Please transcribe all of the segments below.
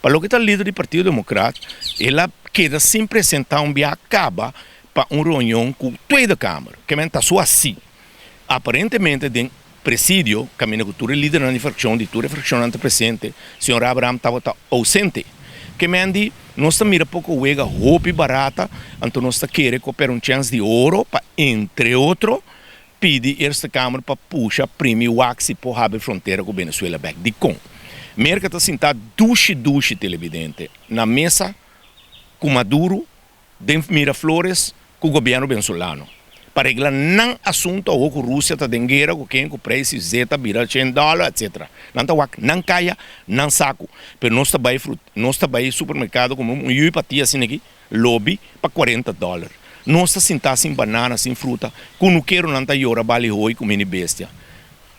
Para o que está líder do Partido Democrata, ela quer sem apresentar acaba para uma reunião com a Tweede Câmara, que está só assim. Aparentemente, tem presidio, que é líder na fração, de toda a fração presente, o senhor Abraham estava ausente. Que me nós mira pouco uega roupa barata, então nós queremos cooperar chance de ouro para, entre outros, pedir esta Câmara para puxar prêmio Waxi por abrir fronteira com a Venezuela back de com. Merca está sentado duche televidente na mesa com Maduro, de Miraflores, com o governo venezuelano. Para reglar não assunto ou com a Rússia está em guerra com quem com o preço zeta vira $100, etc. Não caia, não saco. Mas nós está aí supermercado como um iupatia assim aqui, lobby para $40. Nós está sentado sem banana, sem fruta, com não quero não tá llora vale roi com mini bestia.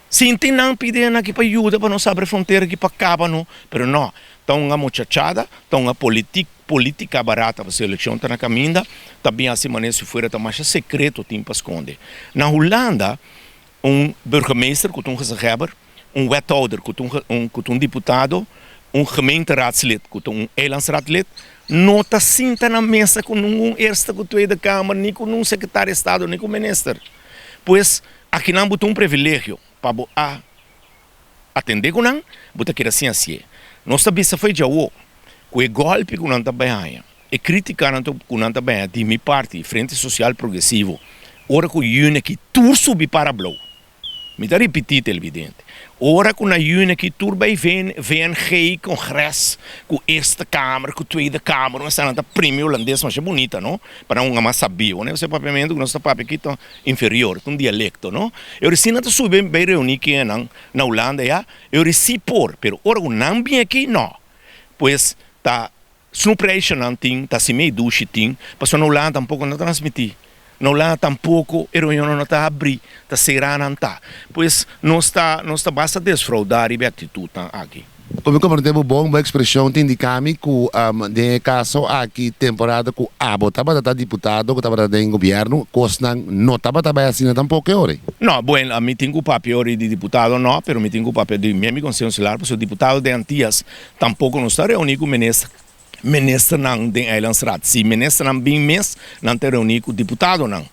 Sim, tem não pedindo aqui para ajuda para não abrir fronteira aqui para caba não, pero não. Tá uma muchachada, tá uma política barata para a eleição tá na caminha, também assim maneira se fora tá mais secreto tem para esconder. Na Holanda, burgemeester com gezegheber, wethouder com deputado, gemeenteraadslid com eilandsraadlid, não está senta na mesa com eerste, com tweede Câmara, nem com secretário de Estado, nem com minister. Pois aqui não botou privilégio para atender com não, botar que assim assim. Nossa bisa foi já o que golpe com não trabalha e criticar não com não trabalha de minha parte Frente Social Progressivo ora com une que tur subi para blow me dá repetir televidente ora com a une que tur vai vem rei congresso com esta Câmara com tweede Câmara uma santa prêmio holandês mas é bonita não para um mais sabio né você papiamento com nosso papi aqui tão inferior um dialecto não eu reci não subir bem reunir que na Holanda já eu reci por pero ora com não bem aqui não pois tá surpresa não tem tá se meio duche tem mas na Holanda tampouco não transmitir na Holanda tampouco a reunião não está abrir tá será não tá pois não está basta desfraudar e atitude aqui. Como temos boa expressão tem de caminho que de caso aqui temporada que estava da deputado que estava da governo costa não estava assim tampouco ora. Não, bueno, a mim tenho o papel de deputado não, pero me tenho o papel de meu conselheiro, porque o deputado de Antillas tampouco não está reunido com o ministro não de Eilandsraad. Se o ministro não bem mês, não está reunido com o deputado não.